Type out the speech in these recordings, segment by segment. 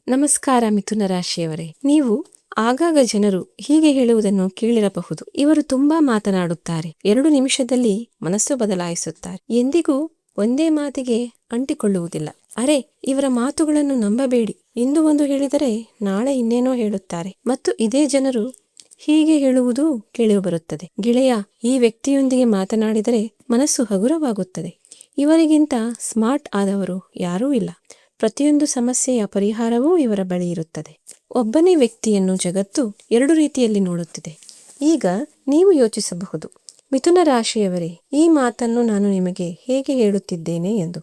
ನಮಸ್ಕಾರ ಮಿಥುನ ರಾಶಿಯವರೇ. ನೀವು ಆಗಾಗ ಜನರು ಹೀಗೆ ಹೇಳುವುದನ್ನು ಕೇಳಿರಬಹುದು. ಇವರು ತುಂಬಾ ಮಾತನಾಡುತ್ತಾರೆ, 2 ನಿಮಿಷದಲ್ಲಿ ಮನಸ್ಸು ಬದಲಾಯಿಸುತ್ತಾರೆ, ಎಂದಿಗೂ ಒಂದೇ ಮಾತಿಗೆ ಅಂಟಿಕೊಳ್ಳುವುದಿಲ್ಲ. ಅರೆ, ಇವರ ಮಾತುಗಳನ್ನು ನಂಬಬೇಡಿ, ಇಂದು ಒಂದು ಹೇಳಿದರೆ ನಾಳೆ ಇನ್ನೇನೋ ಹೇಳುತ್ತಾರೆ. ಮತ್ತು ಇದೇ ಜನರು ಹೀಗೆ ಹೇಳುವುದು ಕೇಳಿಬರುತ್ತದೆ, ಗೆಳೆಯ, ಈ ವ್ಯಕ್ತಿಯೊಂದಿಗೆ ಮಾತನಾಡಿದರೆ ಮನಸ್ಸು ಹಗುರವಾಗುತ್ತದೆ. ಇವರಿಗಿಂತ ಸ್ಮಾರ್ಟ್ ಆದವರು ಯಾರೂ ಇಲ್ಲ. ಪ್ರತಿಯೊಂದು ಸಮಸ್ಯೆಯ ಪರಿಹಾರವೂ ಇವರ ಬಳಿ ಇರುತ್ತದೆ. ಒಬ್ಬನೇ ವ್ಯಕ್ತಿಯನ್ನು ಜಗತ್ತು 2 ರೀತಿಯಲ್ಲಿ ನೋಡುತ್ತಿದೆ. ಈಗ ನೀವು ಯೋಚಿಸಬಹುದು, ಮಿಥುನ ರಾಶಿಯವರೇ, ಈ ಮಾತನ್ನು ನಾನು ನಿಮಗೆ ಹೇಗೆ ಹೇಳುತ್ತಿದ್ದೇನೆ ಎಂದು.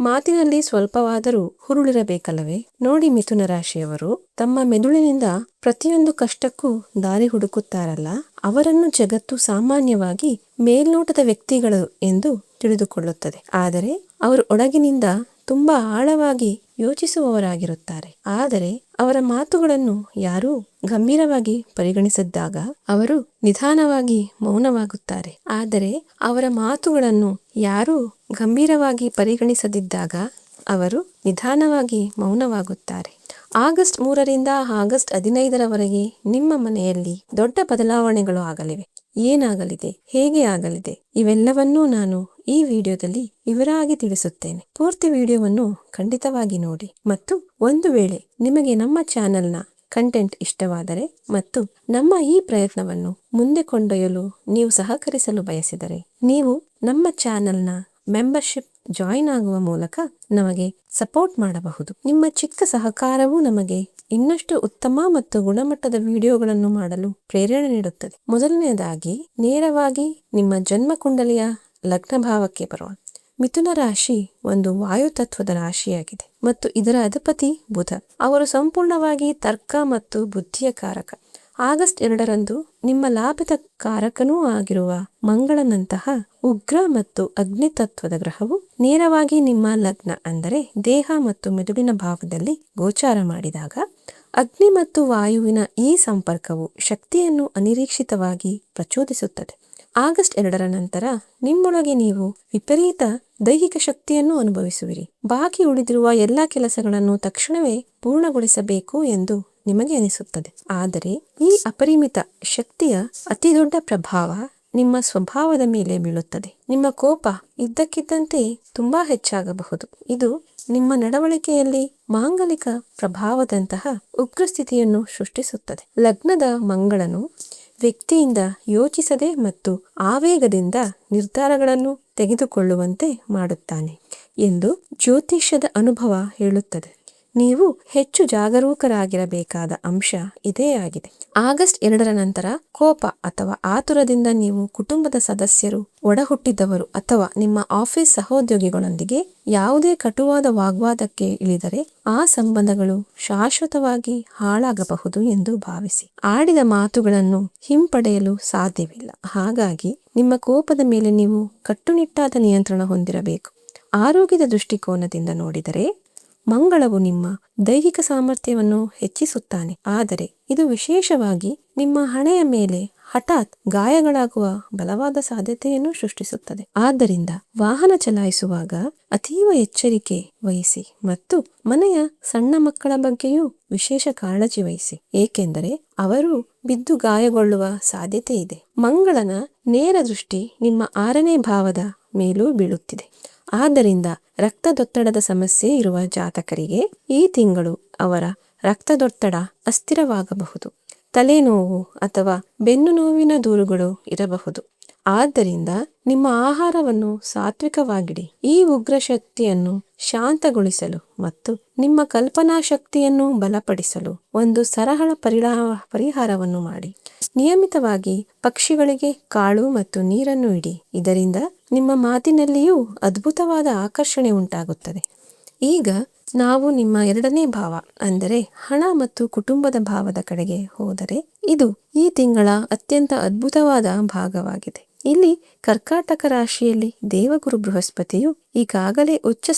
ಮಾತಿನಲ್ಲಿ ಸ್ವಲ್ಪವಾದರೂ ಹುರುಳಿರಬೇಕಲ್ಲವೇ? ನೋಡಿ ಮಿಥುನ ರಾಶಿಯವರು ತಮ್ಮ ಮೆದುಳಿನಿಂದ ಪ್ರತಿಯೊಂದು ಕಷ್ಟಕ್ಕೂ ದಾರಿ ಹುಡುಕುತ್ತಾರಲ್ಲ, ಅವರನ್ನು ಜಗತ್ತು ಸಾಮಾನ್ಯವಾಗಿ ಮೇಲ್ನೋಟದ ವ್ಯಕ್ತಿಗಳು ಎಂದು ತಿಳಿದುಕೊಳ್ಳುತ್ತದೆ. ಆದರೆ ಅವರು ಒಳಗಿನಿಂದ ತುಂಬಾ ಆಳವಾಗಿ ಯೋಚಿಸುವವರಾಗಿರುತ್ತಾರೆ. ಆದರೆ ಅವರ ಮಾತುಗಳನ್ನು ಯಾರೂ ಗಂಭೀರವಾಗಿ ಪರಿಗಣಿಸಿದ್ದಾಗ ಅವರು ನಿಧಾನವಾಗಿ ಮೌನವಾಗುತ್ತಾರೆ. ಆದರೆ ಅವರ ಮಾತುಗಳನ್ನು ಯಾರೂ ಗಂಭೀರವಾಗಿ ಪರಿಗಣಿಸದಿದ್ದಾಗ ಅವರು ನಿಧಾನವಾಗಿ ಮೌನವಾಗುತ್ತಾರೆ. ಆಗಸ್ಟ್ 3ರಿಂದ ಆಗಸ್ಟ್ 15ರವರೆಗೆ ನಿಮ್ಮ ಮನೆಯಲ್ಲಿ ದೊಡ್ಡ ಬದಲಾವಣೆಗಳು ಆಗಲಿವೆ. ಏನಾಗಲಿದೆ, ಹೇಗೆ ಆಗಲಿದೆ, ಇವೆಲ್ಲವನ್ನೂ ನಾನು ಈ ವಿಡಿಯೋದಲ್ಲಿ ವಿವರವಾಗಿ ತಿಳಿಸುತ್ತೇನೆ. ಪೂರ್ತಿ ವಿಡಿಯೋವನ್ನು ಖಂಡಿತವಾಗಿ ನೋಡಿ. ಮತ್ತು ಒಂದು ವೇಳೆ ನಿಮಗೆ ನಮ್ಮ ಚಾನೆಲ್ನ ಕಂಟೆಂಟ್ ಇಷ್ಟವಾದರೆ ಮತ್ತು ನಮ್ಮ ಈ ಪ್ರಯತ್ನವನ್ನು ಮುಂದೆ ಕೊಂಡೊಯ್ಯಲು ನೀವು ಸಹಕರಿಸಲು ಬಯಸಿದರೆ, ನೀವು ನಮ್ಮ ಚಾನೆಲ್ನ ಮೆಂಬರ್ಶಿಪ್ ಜಾಯಿನ್ ಆಗುವ ಮೂಲಕ ನಮಗೆ ಸಪೋರ್ಟ್ ಮಾಡಬಹುದು. ನಿಮ್ಮ ಚಿಕ್ಕ ಸಹಕಾರವು ನಮಗೆ ಇನ್ನಷ್ಟು ಉತ್ತಮ ಮತ್ತು ಗುಣಮಟ್ಟದ ವಿಡಿಯೋಗಳನ್ನು ಮಾಡಲು ಪ್ರೇರಣೆ ನೀಡುತ್ತದೆ. ಮೊದಲನೆಯದಾಗಿ ನೇರವಾಗಿ ನಿಮ್ಮ ಜನ್ಮ ಕುಂಡಲಿಯ ಲಗ್ನ ಭಾವಕ್ಕೆ ಬರೋಣ. ಮಿಥುನ ರಾಶಿ ಒಂದು ವಾಯು ತತ್ವದ ರಾಶಿಯಾಗಿದೆ ಮತ್ತು ಇದರ ಅಧಿಪತಿ ಬುಧ. ಅವರು ಸಂಪೂರ್ಣವಾಗಿ ತರ್ಕ ಮತ್ತು ಬುದ್ಧಿಯ ಕಾರಕ. ಆಗಸ್ಟ್ 2ರಂದು ನಿಮ್ಮ ಲಾಭದ ಕಾರಕನೂ ಆಗಿರುವ ಮಂಗಳನಂತಹ ಉಗ್ರ ಮತ್ತು ಅಗ್ನಿ ತತ್ವದ ಗ್ರಹವು ನೇರವಾಗಿ ನಿಮ್ಮ ಲಗ್ನ ಅಂದರೆ ದೇಹ ಮತ್ತು ಮೆದುಳಿನ ಭಾವದಲ್ಲಿ ಗೋಚಾರ ಮಾಡಿದಾಗ, ಅಗ್ನಿ ಮತ್ತು ವಾಯುವಿನ ಈ ಸಂಪರ್ಕವು ಶಕ್ತಿಯನ್ನು ಅನಿರೀಕ್ಷಿತವಾಗಿ ಪ್ರಚೋದಿಸುತ್ತದೆ. ಆಗಸ್ಟ್ 2ರ ನಂತರ ನಿಮ್ಮೊಳಗೆ ನೀವು ವಿಪರೀತ ದೈಹಿಕ ಶಕ್ತಿಯನ್ನು ಅನುಭವಿಸುವಿರಿ. ಬಾಕಿ ಉಳಿದಿರುವ ಎಲ್ಲ ಕೆಲಸಗಳನ್ನು ತಕ್ಷಣವೇ ಪೂರ್ಣಗೊಳಿಸಬೇಕು ಎಂದು ನಿಮಗೆ ಅನಿಸುತ್ತದೆ. ಆದರೆ ಈ ಅಪರಿಮಿತ ಶಕ್ತಿಯ ಅತಿ ದೊಡ್ಡ ಪ್ರಭಾವ ನಿಮ್ಮ ಸ್ವಭಾವದ ಮೇಲೆ ಬೀಳುತ್ತದೆ. ನಿಮ್ಮ ಕೋಪ ಇದ್ದಕ್ಕಿದ್ದಂತೆ ತುಂಬಾ ಹೆಚ್ಚಾಗಬಹುದು. ಇದು ನಿಮ್ಮ ನಡವಳಿಕೆಯಲ್ಲಿ ಮಾಂಗಲಿಕ ಪ್ರಭಾವದಂತಹ ಉಗ್ರ ಸ್ಥಿತಿಯನ್ನು ಸೃಷ್ಟಿಸುತ್ತದೆ. ಲಗ್ನದ ಮಂಗಳನು ವ್ಯಕ್ತಿಯಿಂದ ಯೋಚಿಸದೆ ಮತ್ತು ಆವೇಗದಿಂದ ನಿರ್ಧಾರಗಳನ್ನು ತೆಗೆದುಕೊಳ್ಳುವಂತೆ ಮಾಡುತ್ತಾನೆ ಎಂದು ಜ್ಯೋತಿಷ್ಯದ ಅನುಭವ ಹೇಳುತ್ತದೆ. ನೀವು ಹೆಚ್ಚು ಜಾಗರೂಕರಾಗಿರಬೇಕಾದ ಅಂಶ ಇದೇ ಆಗಿದೆ. ಆಗಸ್ಟ್ 2ರ ನಂತರ ಕೋಪ ಅಥವಾ ಆತುರದಿಂದ ನೀವು ಕುಟುಂಬದ ಸದಸ್ಯರು, ಒಡಹುಟ್ಟಿದವರು ಅಥವಾ ನಿಮ್ಮ ಆಫೀಸ್ ಸಹೋದ್ಯೋಗಿಗಳೊಂದಿಗೆ ಯಾವುದೇ ಕಟುವಾದ ವಾಗ್ವಾದಕ್ಕೆ ಇಳಿದರೆ ಆ ಸಂಬಂಧಗಳು ಶಾಶ್ವತವಾಗಿ ಹಾಳಾಗಬಹುದು ಎಂದು ಭಾವಿಸಿ. ಆಡಿದ ಮಾತುಗಳನ್ನು ಹಿಂಪಡೆಯಲು ಸಾಧ್ಯವಿಲ್ಲ. ಹಾಗಾಗಿ ನಿಮ್ಮ ಕೋಪದ ಮೇಲೆ ನೀವು ಕಟ್ಟುನಿಟ್ಟಾದ ನಿಯಂತ್ರಣ ಹೊಂದಿರಬೇಕು. ಆರೋಗ್ಯದ ದೃಷ್ಟಿಕೋನದಿಂದ ನೋಡಿದರೆ ಮಂಗಳವು ನಿಮ್ಮ ದೈಹಿಕ ಸಾಮರ್ಥ್ಯವನ್ನು ಹೆಚ್ಚಿಸುತ್ತಾನೆ, ಆದರೆ ಇದು ವಿಶೇಷವಾಗಿ ನಿಮ್ಮ ಹಣೆಯ ಮೇಲೆ ಹಠಾತ್ ಗಾಯಗಳಾಗುವ ಬಲವಾದ ಸಾಧ್ಯತೆಯನ್ನು ಸೃಷ್ಟಿಸುತ್ತದೆ. ಆದ್ದರಿಂದ ವಾಹನ ಚಲಾಯಿಸುವಾಗ ಅತೀವ ಎಚ್ಚರಿಕೆ ವಹಿಸಿ ಮತ್ತು ಮನೆಯ ಸಣ್ಣ ಮಕ್ಕಳ ಬಗ್ಗೆಯೂ ವಿಶೇಷ ಕಾಳಜಿ ವಹಿಸಿ, ಏಕೆಂದರೆ ಅವರು ಬಿದ್ದು ಗಾಯಗೊಳ್ಳುವ ಸಾಧ್ಯತೆ ಇದೆ. ಮಂಗಳನ ನೇರ ದೃಷ್ಟಿ ನಿಮ್ಮ 6ನೇ ಭಾವದ ಮೇಲೂ ಬೀಳುತ್ತಿದೆ. ಆದ್ದರಿಂದ ರಕ್ತದೊತ್ತಡದ ಸಮಸ್ಯೆ ಇರುವ ಜಾತಕರಿಗೆ ಈ ತಿಂಗಳು ಅವರ ರಕ್ತದೊತ್ತಡ ಅಸ್ಥಿರವಾಗಬಹುದು. ತಲೆನೋವು ಅಥವಾ ಬೆನ್ನು ನೋವಿನ ದೂರುಗಳು ಇರಬಹುದು. ಆದ್ದರಿಂದ ನಿಮ್ಮ ಆಹಾರವನ್ನು ಸಾತ್ವಿಕವಾಗಿಡಿ. ಈ ಉಗ್ರ ಶಕ್ತಿಯನ್ನು ಶಾಂತಗೊಳಿಸಲು ಮತ್ತು ನಿಮ್ಮ ಕಲ್ಪನಾ ಶಕ್ತಿಯನ್ನು ಬಲಪಡಿಸಲು ಒಂದು ಸರಳ ಪರಿಹಾರವನ್ನು ಮಾಡಿ. ನಿಯಮಿತವಾಗಿ ಪಕ್ಷಿಗಳಿಗೆ ಕಾಳು ಮತ್ತು ನೀರನ್ನು ಇಡಿ. ಇದರಿಂದ ನಿಮ್ಮ ಮಾತಿನಲ್ಲಿಯೂ ಅದ್ಭುತವಾದ ಆಕರ್ಷಣೆ ಉಂಟಾಗುತ್ತದೆ. ಈಗ ನಾವು ನಿಮ್ಮ 2ನೇ ಭಾವ ಅಂದರೆ ಹಣ ಮತ್ತು ಕುಟುಂಬದ ಭಾವದ ಕಡೆಗೆ ಹೋದರೆ, ಇದು ಈ ತಿಂಗಳ ಅತ್ಯಂತ ಅದ್ಭುತವಾದ ಭಾಗವಾಗಿದೆ. ಇಲ್ಲಿ ಕರ್ಕಾಟಕ ರಾಶಿಯಲ್ಲಿ ದೇವಗುರು ಬೃಹಸ್ಪತಿಯು ಈಗಾಗಲೇ ಉಚ್ಚ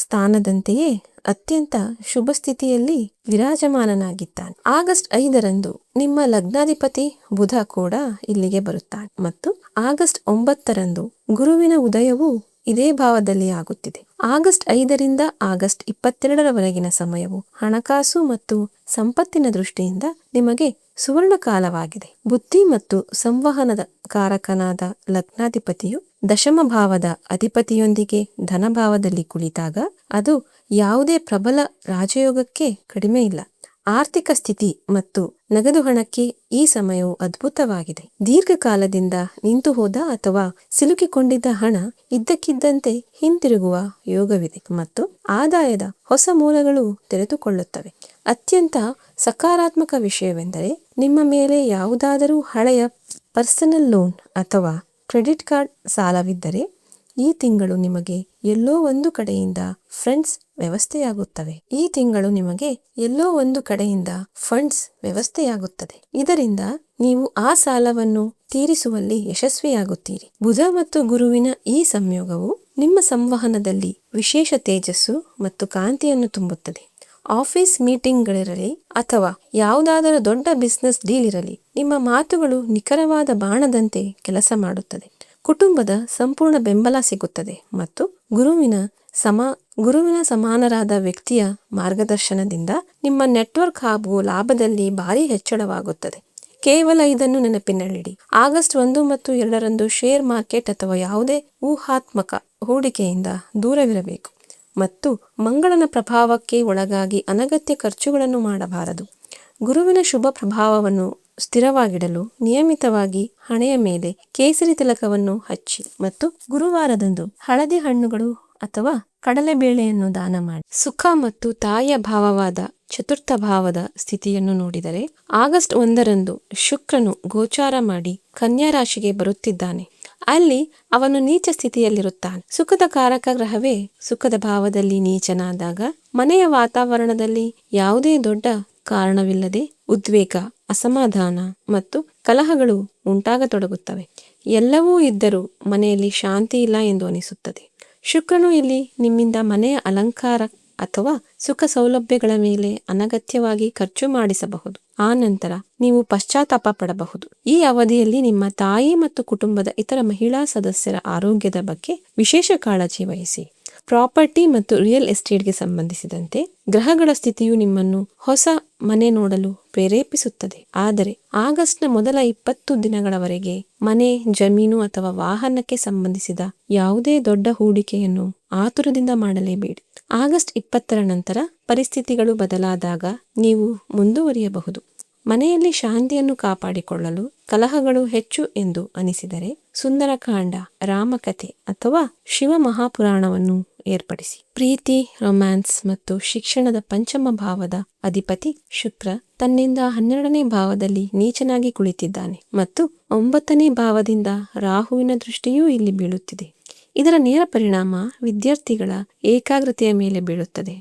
ಸ್ಥಾನದಂತೆಯೇ ಅತ್ಯಂತ ಶುಭ ಸ್ಥಿತಿಯಲ್ಲಿ ವಿರಾಜಮಾನನಾಗಿದ್ದಾನೆ. ಆಗಸ್ಟ್ 5ರಂದು ನಿಮ್ಮ ಲಗ್ನಾಧಿಪತಿ ಬುಧ ಕೂಡ ಇಲ್ಲಿಗೆ ಬರುತ್ತಾನೆ ಮತ್ತು ಆಗಸ್ಟ್ 9ರಂದು ಗುರುವಿನ ಉದಯವು ಇದೇ ಭಾವದಲ್ಲಿ ಆಗುತ್ತಿದೆ. ಆಗಸ್ಟ್ 5ರಿಂದ ಆಗಸ್ಟ್ 22ರವರೆಗಿನ ಸಮಯವು ಹಣಕಾಸು ಮತ್ತು ಸಂಪತ್ತಿನ ದೃಷ್ಟಿಯಿಂದ ನಿಮಗೆ ಸುವರ್ಣ ಕಾಲವಾಗಿದೆ. ಬುದ್ಧಿ ಮತ್ತು ಸಂವಹನದ ಕಾರಕನಾದ ಲಗ್ನಾಧಿಪತಿಯು ದಶಮ ಭಾವದ ಅಧಿಪತಿಯೊಂದಿಗೆ ಧನಭಾವದಲ್ಲಿ ಕುಳಿತಾಗ ಅದು ಯಾವುದೇ ಪ್ರಬಲ ರಾಜಯೋಗಕ್ಕೆ ಕಡಿಮೆ ಇಲ್ಲ. ಆರ್ಥಿಕ ಸ್ಥಿತಿ ಮತ್ತು ನಗದು ಹಣಕ್ಕೆ ಈ ಸಮಯವು ಅದ್ಭುತವಾಗಿದೆ. ದೀರ್ಘಕಾಲದಿಂದ ನಿಂತು ಹೋದ ಅಥವಾ ಸಿಲುಕಿಕೊಂಡಿದ್ದ ಹಣ ಇದ್ದಕ್ಕಿದ್ದಂತೆ ಹಿಂತಿರುಗುವ ಯೋಗವಿದೆ ಮತ್ತು ಆದಾಯದ ಹೊಸ ಮೂಲಗಳು ತೆರೆದುಕೊಳ್ಳುತ್ತವೆ. ಅತ್ಯಂತ ಸಕಾರಾತ್ಮಕ ವಿಷಯವೆಂದರೆ ನಿಮ್ಮ ಮೇಲೆ ಯಾವುದಾದರೂ ಹಳೆಯ ಪರ್ಸನಲ್ ಲೋನ್ ಅಥವಾ ಕ್ರೆಡಿಟ್ ಕಾರ್ಡ್ ಸಾಲವಿದ್ದರೆ ಈ ತಿಂಗಳು ನಿಮಗೆ ಎಲ್ಲೋ ಒಂದು ಕಡೆಯಿಂದ ಫಂಡ್ಸ್ ವ್ಯವಸ್ಥೆಯಾಗುತ್ತದೆ. ಇದರಿಂದ ನೀವು ಆ ಸಾಲವನ್ನು ತೀರಿಸುವಲ್ಲಿ ಯಶಸ್ವಿಯಾಗುತ್ತೀರಿ. ಬುಧ ಮತ್ತು ಗುರುವಿನ ಈ ಸಂಯೋಗವು ನಿಮ್ಮ ಸಂವಹನದಲ್ಲಿ ವಿಶೇಷ ತೇಜಸ್ಸು ಮತ್ತು ಕಾಂತಿಯನ್ನು ತುಂಬುತ್ತದೆ. ಆಫೀಸ್ ಮೀಟಿಂಗ್ಗಳಿರಲಿ ಅಥವಾ ಯಾವುದಾದರೂ ದೊಡ್ಡ ಬಿಸಿನೆಸ್ ಡೀಲ್ ಇರಲಿ, ನಿಮ್ಮ ಮಾತುಗಳು ನಿಖರವಾದ ಬಾಣದಂತೆ ಕೆಲಸ ಮಾಡುತ್ತದೆ. ಕುಟುಂಬದ ಸಂಪೂರ್ಣ ಬೆಂಬಲ ಸಿಗುತ್ತದೆ ಮತ್ತು ಗುರುವಿನ ಸಮಾನರಾದ ವ್ಯಕ್ತಿಯ ಮಾರ್ಗದರ್ಶನದಿಂದ ನಿಮ್ಮ ನೆಟ್ವರ್ಕ್ ಹಾಗೂ ಲಾಭದಲ್ಲಿ ಭಾರಿ ಹೆಚ್ಚಳವಾಗುತ್ತದೆ. ಕೇವಲ ಇದನ್ನು ನೆನಪಿನಲ್ಲಿಡಿ. ಆಗಸ್ಟ್ 1 ಮತ್ತು 2ರಂದು ಶೇರ್ ಮಾರ್ಕೆಟ್ ಅಥವಾ ಯಾವುದೇ ಊಹಾತ್ಮಕ ಹೂಡಿಕೆಯಿಂದ ದೂರವಿರಬೇಕು ಮತ್ತು ಮಂಗಳನ ಪ್ರಭಾವಕ್ಕೆ ಒಳಗಾಗಿ ಅನಗತ್ಯ ಖರ್ಚುಗಳನ್ನು ಮಾಡಬಾರದು. ಗುರುವಿನ ಶುಭ ಪ್ರಭಾವವನ್ನು ಸ್ಥಿರವಾಗಿಡಲು ನಿಯಮಿತವಾಗಿ ಹಣೆಯ ಮೇಲೆ ಕೇಸರಿ ತಿಲಕವನ್ನು ಹಚ್ಚಿ ಮತ್ತು ಗುರುವಾರದಂದು ಹಳದಿ ಹಣ್ಣುಗಳು ಅಥವಾ ಕಡಲೆಬೇಳೆಯನ್ನು ದಾನ ಮಾಡಿ. ಸುಖ ಮತ್ತು ತಾಯಿಯ ಭಾವವಾದ ಚತುರ್ಥ ಭಾವದ ಸ್ಥಿತಿಯನ್ನು ನೋಡಿದರೆ ಆಗಸ್ಟ್ 1ರಂದು ಶುಕ್ರನು ಗೋಚಾರ ಮಾಡಿ ಕನ್ಯಾ ರಾಶಿಗೆ ಬರುತ್ತಿದ್ದಾನೆ. ಅಲ್ಲಿ ಅವನು ನೀಚ ಸ್ಥಿತಿಯಲ್ಲಿರುತ್ತಾನೆ. ಸುಖದ ಕಾರಕ ಗ್ರಹವೇ ಸುಖದ ಭಾವದಲ್ಲಿ ನೀಚನಾದಾಗ ಮನೆಯ ವಾತಾವರಣದಲ್ಲಿ ಯಾವುದೇ ದೊಡ್ಡ ಕಾರಣವಿಲ್ಲದೆ ಉದ್ವೇಗ, ಅಸಮಾಧಾನ ಮತ್ತು ಕಲಹಗಳು ಉಂಟಾಗತೊಡಗುತ್ತವೆ. ಎಲ್ಲವೂ ಇದ್ದರೂ ಮನೆಯಲ್ಲಿ ಶಾಂತಿ ಇಲ್ಲ ಎಂದು ಅನಿಸುತ್ತದೆ. ಶುಕ್ರನು ಇಲ್ಲಿ ನಿಮ್ಮಿಂದ ಮನೆಯ ಅಲಂಕಾರ ಅಥವಾ ಸುಖ ಸೌಲಭ್ಯಗಳ ಮೇಲೆ ಅನಗತ್ಯವಾಗಿ ಖರ್ಚು ಮಾಡಿಸಬಹುದು. ಆ ನಂತರ ನೀವು ಪಶ್ಚಾತ್ತಾಪ ಪಡಬಹುದು. ಈ ಅವಧಿಯಲ್ಲಿ ನಿಮ್ಮ ತಾಯಿ ಮತ್ತು ಕುಟುಂಬದ ಇತರ ಮಹಿಳಾ ಸದಸ್ಯರ ಆರೋಗ್ಯದ ಬಗ್ಗೆ ವಿಶೇಷ ಕಾಳಜಿ ವಹಿಸಿ. ಪ್ರಾಪರ್ಟಿ ಮತ್ತು ರಿಯಲ್ ಎಸ್ಟೇಟ್ಗೆ ಸಂಬಂಧಿಸಿದಂತೆ ಗ್ರಹಗಳ ಸ್ಥಿತಿಯು ನಿಮ್ಮನ್ನು ಹೊಸ ಮನೆ ನೋಡಲು ಪ್ರೇರೇಪಿಸುತ್ತದೆ. ಆದರೆ ಆಗಸ್ಟ್ನ ಮೊದಲ 20 ದಿನಗಳವರೆಗೆ ಮನೆ, ಜಮೀನು ಅಥವಾ ವಾಹನಕ್ಕೆ ಸಂಬಂಧಿಸಿದ ಯಾವುದೇ ದೊಡ್ಡ ಹೂಡಿಕೆಯನ್ನು ಆತುರದಿಂದ ಮಾಡಲೇಬೇಡಿ. ಆಗಸ್ಟ್ 20ರ ನಂತರ ಪರಿಸ್ಥಿತಿಗಳು ಬದಲಾದಾಗ ನೀವು ಮುಂದುವರಿಯಬಹುದು. ಮನೆಯಲ್ಲಿ ಶಾಂತಿಯನ್ನು ಕಾಪಾಡಿಕೊಳ್ಳಲು ಕಲಹಗಳು ಹೆಚ್ಚು ಎಂದು ಅನಿಸಿದರೆ ಸುಂದರಕಾಂಡ, ರಾಮಕಥೆ ಅಥವಾ ಶಿವ ಮಹಾಪುರಾಣವನ್ನು ಏರ್ಪಡಿಸಿ. ಪ್ರೀತಿ, ರೊಮ್ಯಾನ್ಸ್ ಮತ್ತು ಶಿಕ್ಷಣದ ಪಂಚಮ ಭಾವದ ಅಧಿಪತಿ ಶುಕ್ರ ತನ್ನಿಂದ 12ನೇ ಭಾವದಲ್ಲಿ ನೀಚನಾಗಿ ಕುಳಿತಿದ್ದಾನೆ ಮತ್ತು 9ನೇ ಭಾವದಿಂದ ರಾಹುವಿನ ದೃಷ್ಟಿಯೂ ಇಲ್ಲಿ ಬೀಳುತ್ತಿದೆ. ಇದರ ನೇರ ಪರಿಣಾಮ ವಿದ್ಯಾರ್ಥಿಗಳ ಏಕಾಗ್ರತೆಯ ಮೇಲೆ ಬೀಳುತ್ತದೆ.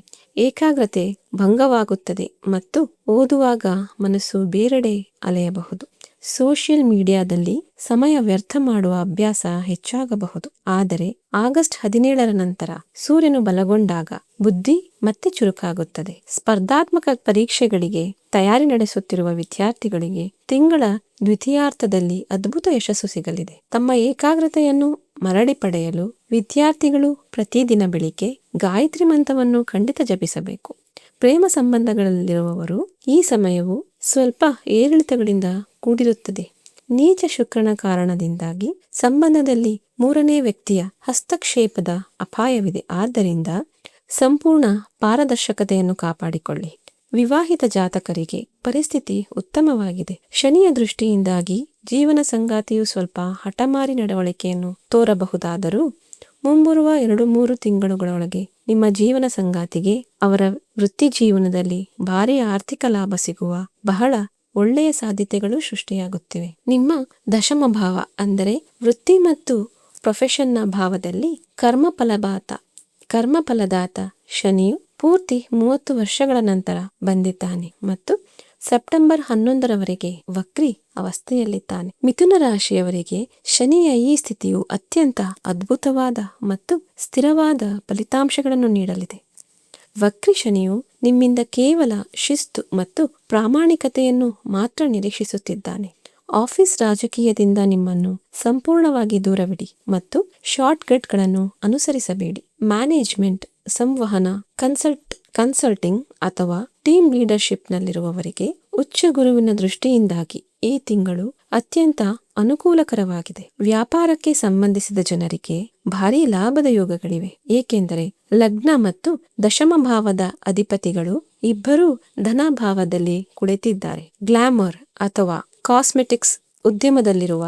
ಏಕಾಗ್ರತೆ ಭಂಗವಾಗುತ್ತದೆ ಮತ್ತು ಓದುವಾಗ ಮನಸ್ಸು ಬೇರೆಡೆ ಅಲೆಯಬಹುದು. ಸೋಷಿಯಲ್ ಮೀಡಿಯಾದಲ್ಲಿ ಸಮಯ ವ್ಯರ್ಥ ಮಾಡುವ ಅಭ್ಯಾಸ ಹೆಚ್ಚಾಗಬಹುದು. ಆದರೆ ಆಗಸ್ಟ್ 17ರ ನಂತರ ಸೂರ್ಯನು ಬಲಗೊಂಡಾಗ ಬುದ್ಧಿ ಮತ್ತೆ ಚುರುಕಾಗುತ್ತದೆ. ಸ್ಪರ್ಧಾತ್ಮಕ ಪರೀಕ್ಷೆಗಳಿಗೆ ತಯಾರಿ ನಡೆಸುತ್ತಿರುವ ವಿದ್ಯಾರ್ಥಿಗಳಿಗೆ ತಿಂಗಳ ದ್ವಿತೀಯಾರ್ಧದಲ್ಲಿ ಅದ್ಭುತ ಯಶಸ್ಸು ಸಿಗಲಿದೆ. ತಮ್ಮ ಏಕಾಗ್ರತೆಯನ್ನು ಮರಳಿ ಪಡೆಯಲು ವಿದ್ಯಾರ್ಥಿಗಳು ಪ್ರತಿದಿನ ಬೆಳಿಗ್ಗೆ ಗಾಯತ್ರಿ ಮಂತ್ರವನ್ನು ಖಂಡಿತ ಜಪಿಸಬೇಕು. ಪ್ರೇಮ ಸಂಬಂಧಗಳಲ್ಲಿರುವವರು ಈ ಸಮಯವು ಸ್ವಲ್ಪ ಏರಿಳಿತಗಳಿಂದ ಕೂಡಿರುತ್ತದೆ. ನೀಚ ಶುಕ್ರನ ಕಾರಣದಿಂದಾಗಿ ಸಂಬಂಧದಲ್ಲಿ 3ನೇ ವ್ಯಕ್ತಿಯ ಹಸ್ತಕ್ಷೇಪದ ಅಪಾಯವಿದೆ. ಆದ್ದರಿಂದ ಸಂಪೂರ್ಣ ಪಾರದರ್ಶಕತೆಯನ್ನು ಕಾಪಾಡಿಕೊಳ್ಳಿ. ವಿವಾಹಿತ ಜಾತಕರಿಗೆ ಪರಿಸ್ಥಿತಿ ಉತ್ತಮವಾಗಿದೆ. ಶನಿಯ ದೃಷ್ಟಿಯಿಂದಾಗಿ ಜೀವನ ಸಂಗಾತಿಯು ಸ್ವಲ್ಪ ಹಠಮಾರಿ ನಡವಳಿಕೆಯನ್ನು ತೋರಬಹುದಾದರೂ ಮುಂಬರುವ 2-3 ತಿಂಗಳುಗಳೊಳಗೆ ನಿಮ್ಮ ಜೀವನ ಸಂಗಾತಿಗೆ ಅವರ ವೃತ್ತಿ ಜೀವನದಲ್ಲಿ ಭಾರಿ ಆರ್ಥಿಕ ಲಾಭ ಸಿಗುವ ಬಹಳ ಒಳ್ಳೆಯ ಸಾಧ್ಯತೆಗಳು ಸೃಷ್ಟಿಯಾಗುತ್ತಿವೆ. ನಿಮ್ಮ ದಶಮ ಭಾವ ಅಂದರೆ ವೃತ್ತಿ ಮತ್ತು ಪ್ರೊಫೆಷನ್ನ ಭಾವದಲ್ಲಿ ಕರ್ಮಫಲದಾತ ಶನಿಯು ಪೂರ್ತಿ 30 ವರ್ಷಗಳ ನಂತರ ಬಂದಿದ್ದಾನೆ ಮತ್ತು ಸೆಪ್ಟೆಂಬರ್ 11ರವರೆಗೆ ವಕ್ರಿ ಅವಸ್ಥೆಯಲ್ಲಿದ್ದಾನೆ. ಮಿಥುನ ರಾಶಿಯವರಿಗೆ ಶನಿಯ ಈ ಸ್ಥಿತಿಯು ಅತ್ಯಂತ ಅದ್ಭುತವಾದ ಮತ್ತು ಸ್ಥಿರವಾದ ಫಲಿತಾಂಶಗಳನ್ನು ನೀಡಲಿದೆ. ವಕ್ರಿ ಶನಿಯು ನಿಮ್ಮಿಂದ ಕೇವಲ ಶಿಸ್ತು ಮತ್ತು ಪ್ರಾಮಾಣಿಕತೆಯನ್ನು ಮಾತ್ರ ನಿರೀಕ್ಷಿಸುತ್ತಿದ್ದಾನೆ. ಆಫೀಸ್ ರಾಜಕೀಯದಿಂದ ನಿಮ್ಮನ್ನು ಸಂಪೂರ್ಣವಾಗಿ ದೂರವಿಡಿ ಮತ್ತು ಶಾರ್ಟ್ಕಟ್ಗಳನ್ನು ಅನುಸರಿಸಬೇಡಿ. ಮ್ಯಾನೇಜ್ಮೆಂಟ್, ಸಂವಹನ, ಕನ್ಸಲ್ಟಿಂಗ್ ಅಥವಾ ಟೀಮ್ ಲೀಡರ್ಶಿಪ್ನಲ್ಲಿರುವವರಿಗೆ ಉಚ್ಚ ಗುರುವಿನ ದೃಷ್ಟಿಯಿಂದಾಗಿ ಈ ತಿಂಗಳು ಅತ್ಯಂತ ಅನುಕೂಲಕರವಾಗಿದೆ. ವ್ಯಾಪಾರಕ್ಕೆ ಸಂಬಂಧಿಸಿದ ಜನರಿಗೆ ಭಾರೀ ಲಾಭದ ಯೋಗಗಳಿವೆ, ಏಕೆಂದರೆ ಲಗ್ನ ಮತ್ತು ದಶಮ ಭಾವದ ಅಧಿಪತಿಗಳು ಇಬ್ಬರೂ ಧನಭಾವದಲ್ಲಿ ಕುಳಿತಿದ್ದಾರೆ. ಗ್ಲಾಮರ್ ಅಥವಾ ಕಾಸ್ಮೆಟಿಕ್ಸ್ ಉದ್ಯಮದಲ್ಲಿರುವ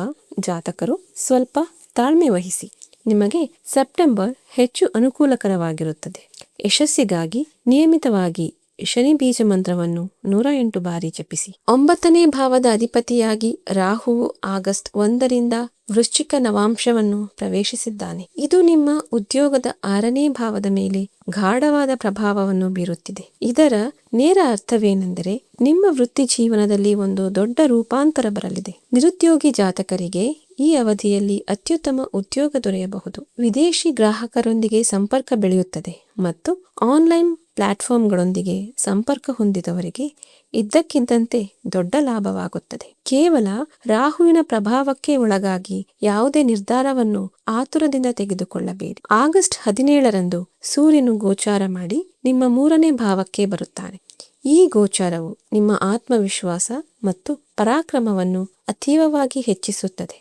ಜಾತಕರು ಸ್ವಲ್ಪ ತಾಳ್ಮೆ ವಹಿಸಿ. ನಿಮಗೆ ಸೆಪ್ಟೆಂಬರ್ ಹೆಚ್ಚು ಅನುಕೂಲಕರವಾಗಿರುತ್ತದೆ. ಯಶಸ್ಸಿಗಾಗಿ ನಿಯಮಿತವಾಗಿ ಶನಿ ಬೀಜ ಮಂತ್ರವನ್ನು 108 ಬಾರಿ ಜಪಿಸಿ. 9ನೇ ಭಾವದ ಅಧಿಪತಿಯಾಗಿ ರಾಹುವು ಆಗಸ್ಟ್ 1ರಿಂದ ವೃಶ್ಚಿಕ ನವಾಂಶವನ್ನು ಪ್ರವೇಶಿಸಿದ್ದಾನೆ. ಇದು ನಿಮ್ಮ ಉದ್ಯೋಗದ 6ನೇ ಭಾವದ ಮೇಲೆ ಗಾಢವಾದ ಪ್ರಭಾವವನ್ನು ಬೀರುತ್ತಿದೆ. ಇದರ ನೇರ ಅರ್ಥವೇನೆಂದರೆ ನಿಮ್ಮ ವೃತ್ತಿ ಜೀವನದಲ್ಲಿ ಒಂದು ದೊಡ್ಡ ರೂಪಾಂತರ ಬರಲಿದೆ. ನಿರುದ್ಯೋಗಿ ಜಾತಕರಿಗೆ ಈ ಅವಧಿಯಲ್ಲಿ ಅತ್ಯುತ್ತಮ ಉದ್ಯೋಗ ದೊರೆಯಬಹುದು. ವಿದೇಶಿ ಗ್ರಾಹಕರೊಂದಿಗೆ ಸಂಪರ್ಕ ಬೆಳೆಯುತ್ತದೆ ಮತ್ತು ಆನ್ಲೈನ್ ಪ್ಲಾಟ್ಫಾರ್ಮ್ಗಳೊಂದಿಗೆ ಸಂಪರ್ಕ ಹೊಂದಿದವರಿಗೆ ಇದ್ದಕ್ಕಿದ್ದಂತೆ ದೊಡ್ಡ ಲಾಭವಾಗುತ್ತದೆ. ಕೇವಲ ರಾಹುವಿನ ಪ್ರಭಾವಕ್ಕೆ ಒಳಗಾಗಿ ಯಾವುದೇ ನಿರ್ಧಾರವನ್ನು ಆತುರದಿಂದ ತೆಗೆದುಕೊಳ್ಳಬೇಡಿ. ಆಗಸ್ಟ್ 17ರಂದು ಸೂರ್ಯನು ಗೋಚಾರ ಮಾಡಿ ನಿಮ್ಮ 3ನೇ ಭಾವಕ್ಕೆ ಬರುತ್ತಾನೆ. ಈ ಗೋಚಾರವು ನಿಮ್ಮ ಆತ್ಮವಿಶ್ವಾಸ ಮತ್ತು ಪರಾಕ್ರಮವನ್ನು ಅತೀವವಾಗಿ ಹೆಚ್ಚಿಸುತ್ತದೆ.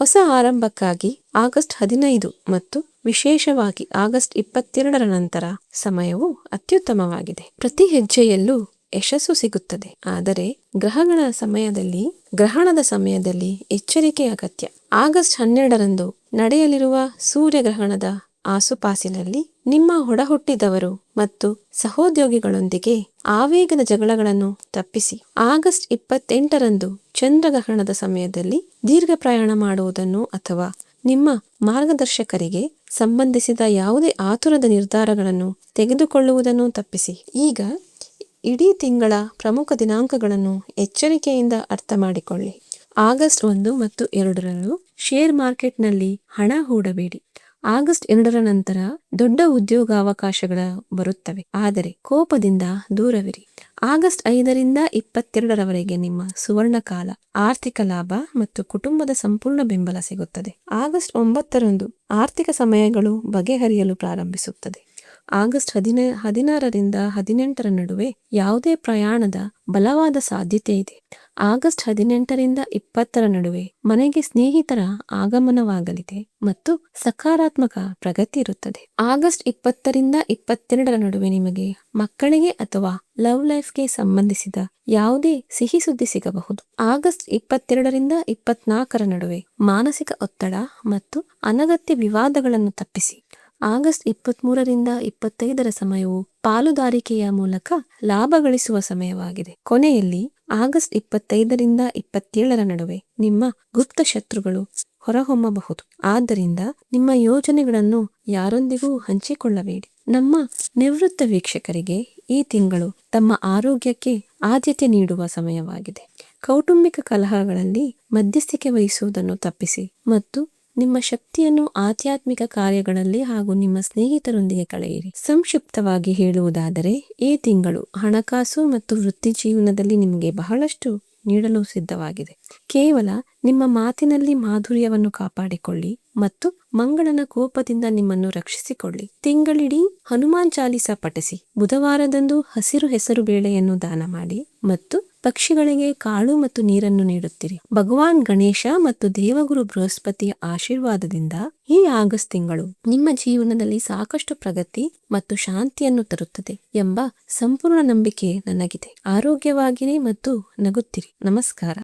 ಹೊಸ ಆರಂಭಕ್ಕಾಗಿ ಆಗಸ್ಟ್ 15 ಮತ್ತು ವಿಶೇಷವಾಗಿ ಆಗಸ್ಟ್ 22ರ ನಂತರ ಸಮಯವು ಅತ್ಯುತ್ತಮವಾಗಿದೆ. ಪ್ರತಿ ಹೆಜ್ಜೆಯಲ್ಲೂ ಯಶಸ್ಸು ಸಿಗುತ್ತದೆ, ಆದರೆ ಗ್ರಹಣದ ಸಮಯದಲ್ಲಿ ಎಚ್ಚರಿಕೆ ಅಗತ್ಯ. ಆಗಸ್ಟ್ 12ರಂದು ನಡೆಯಲಿರುವ ಸೂರ್ಯಗ್ರಹಣದ ಆಸುಪಾಸಿನಲ್ಲಿ ನಿಮ್ಮ ಒಡಹುಟ್ಟಿದವರು ಮತ್ತು ಸಹೋದ್ಯೋಗಿಗಳೊಂದಿಗೆ ಆವೇಗದ ಜಗಳಗಳನ್ನು ತಪ್ಪಿಸಿ. ಆಗಸ್ಟ್ 28ರಂದು ಚಂದ್ರಗ್ರಹಣದ ಸಮಯದಲ್ಲಿ ದೀರ್ಘ ಪ್ರಯಾಣ ಮಾಡುವುದನ್ನು ಅಥವಾ ನಿಮ್ಮ ಮಾರ್ಗದರ್ಶಕರಿಗೆ ಸಂಬಂಧಿಸಿದ ಯಾವುದೇ ಆತುರದ ನಿರ್ಧಾರಗಳನ್ನು ತೆಗೆದುಕೊಳ್ಳುವುದನ್ನು ತಪ್ಪಿಸಿ. ಈಗ ಇಡೀ ತಿಂಗಳ ಪ್ರಮುಖ ದಿನಾಂಕಗಳನ್ನು ಎಚ್ಚರಿಕೆಯಿಂದ ಅರ್ಥ ಮಾಡಿಕೊಳ್ಳಿ. ಆಗಸ್ಟ್ 1 ಮತ್ತು 2ರಂದು ಶೇರ್ ಮಾರ್ಕೆಟ್ನಲ್ಲಿ ಹಣ ಹೂಡಬೇಡಿ. ಆಗಸ್ಟ್ 2ರ ನಂತರ ದೊಡ್ಡ ಉದ್ಯೋಗಾವಕಾಶಗಳು ಬರುತ್ತವೆ, ಆದರೆ ಕೋಪದಿಂದ ದೂರವಿರಿ. ಆಗಸ್ಟ್ 5ರಿಂದ 22ರವರೆಗೆ ನಿಮ್ಮ ಸುವರ್ಣ ಕಾಲ. ಆರ್ಥಿಕ ಲಾಭ ಮತ್ತು ಕುಟುಂಬದ ಸಂಪೂರ್ಣ ಬೆಂಬಲ ಸಿಗುತ್ತದೆ. ಆಗಸ್ಟ್ 9ರಂದು ಆರ್ಥಿಕ ಸಮಯಗಳು ಬಗೆಹರಿಯಲು ಪ್ರಾರಂಭಿಸುತ್ತದೆ. ಆಗಸ್ಟ್ 16ರಿಂದ 18ರ ನಡುವೆ ಯಾವುದೇ ಪ್ರಯಾಣದ ಬಲವಾದ ಸಾಧ್ಯತೆ ಇದೆ. ಆಗಸ್ಟ್ 18ರಿಂದ 20ರ ನಡುವೆ ಮನೆಗೆ ಸ್ನೇಹಿತರ ಆಗಮನವಾಗಲಿದೆ ಮತ್ತು ಸಕಾರಾತ್ಮಕ ಪ್ರಗತಿ ಇರುತ್ತದೆ. ಆಗಸ್ಟ್ 20ರಿಂದ 22ರ ನಡುವೆ ನಿಮಗೆ ಮಕ್ಕಳಿಗೆ ಅಥವಾ ಲವ್ ಲೈಫ್ಗೆ ಸಂಬಂಧಿಸಿದ ಯಾವುದೇ ಸಿಹಿ ಸುದ್ದಿ ಸಿಗಬಹುದು. ಆಗಸ್ಟ್ 22ರಿಂದ 24ರ ನಡುವೆ ಮಾನಸಿಕ ಒತ್ತಡ ಮತ್ತು ಅನಗತ್ಯ ವಿವಾದಗಳನ್ನು ತಪ್ಪಿಸಿ. ಆಗಸ್ಟ್ 23ರಿಂದ 25ರ ಸಮಯವು ಪಾಲುದಾರಿಕೆಯ ಮೂಲಕ ಲಾಭ ಗಳಿಸುವ ಸಮಯವಾಗಿದೆ. ಕೊನೆಯಲ್ಲಿ ಆಗಸ್ಟ್ 25ರಿಂದ 27ರ ನಡುವೆ ನಿಮ್ಮ ಗುಪ್ತ ಶತ್ರುಗಳು ಹೊರಹೊಮ್ಮಬಹುದು. ಆದ್ದರಿಂದ ನಿಮ್ಮ ಯೋಜನೆಗಳನ್ನು ಯಾರೊಂದಿಗೂ ಹಂಚಿಕೊಳ್ಳಬೇಡಿ. ನಮ್ಮ ನಿವೃತ್ತ ವೀಕ್ಷಕರಿಗೆ ಈ ತಿಂಗಳು ತಮ್ಮ ಆರೋಗ್ಯಕ್ಕೆ ಆದ್ಯತೆ ನೀಡುವ ಸಮಯವಾಗಿದೆ. ಕೌಟುಂಬಿಕ ಕಲಹಗಳಲ್ಲಿ ಮಧ್ಯಸ್ಥಿಕೆ ವಹಿಸುವುದನ್ನು ತಪ್ಪಿಸಿ ಮತ್ತು ನಿಮ್ಮ ಶಕ್ತಿಯನ್ನು ಆಧ್ಯಾತ್ಮಿಕ ಕಾರ್ಯಗಳಲ್ಲಿ ಹಾಗೂ ನಿಮ್ಮ ಸ್ನೇಹಿತರೊಂದಿಗೆ ಕಳೆಯಿರಿ. ಸಂಕ್ಷಿಪ್ತವಾಗಿ ಹೇಳುವುದಾದರೆ, ಈ ತಿಂಗಳು ಹಣಕಾಸು ಮತ್ತು ವೃತ್ತಿ ಜೀವನದಲ್ಲಿ ನಿಮಗೆ ಬಹಳಷ್ಟು ನೀಡಲು ಸಿದ್ಧವಾಗಿದೆ. ಕೇವಲ ನಿಮ್ಮ ಮಾತಿನಲ್ಲಿ ಮಾಧುರ್ಯವನ್ನು ಕಾಪಾಡಿಕೊಳ್ಳಿ ಮತ್ತು ಮಂಗಳನ ಕೋಪದಿಂದ ನಿಮ್ಮನ್ನು ರಕ್ಷಿಸಿಕೊಳ್ಳಿ. ತಿಂಗಳಿಡೀ ಹನುಮಾನ್ ಚಾಲಿಸ ಪಠಿಸಿ. ಬುಧವಾರದಂದು ಹಸಿರು ಹೆಸರು ಬೇಳೆಯನ್ನು ದಾನ ಮಾಡಿ ಮತ್ತು ಪಕ್ಷಿಗಳಿಗೆ ಕಾಳು ಮತ್ತು ನೀರನ್ನು ನೀಡುತ್ತಿರಿ. ಭಗವಾನ್ ಗಣೇಶ ಮತ್ತು ದೇವಗುರು ಬೃಹಸ್ಪತಿಯ ಆಶೀರ್ವಾದದಿಂದ ಈ ಆಗಸ್ಟ್ ತಿಂಗಳು ನಿಮ್ಮ ಜೀವನದಲ್ಲಿ ಸಾಕಷ್ಟು ಪ್ರಗತಿ ಮತ್ತು ಶಾಂತಿಯನ್ನು ತರುತ್ತದೆ ಎಂಬ ಸಂಪೂರ್ಣ ನಂಬಿಕೆ ನನಗಿದೆ. ಆರೋಗ್ಯವಾಗಿರಿ ಮತ್ತು ನಗುತ್ತಿರಿ. ನಮಸ್ಕಾರ.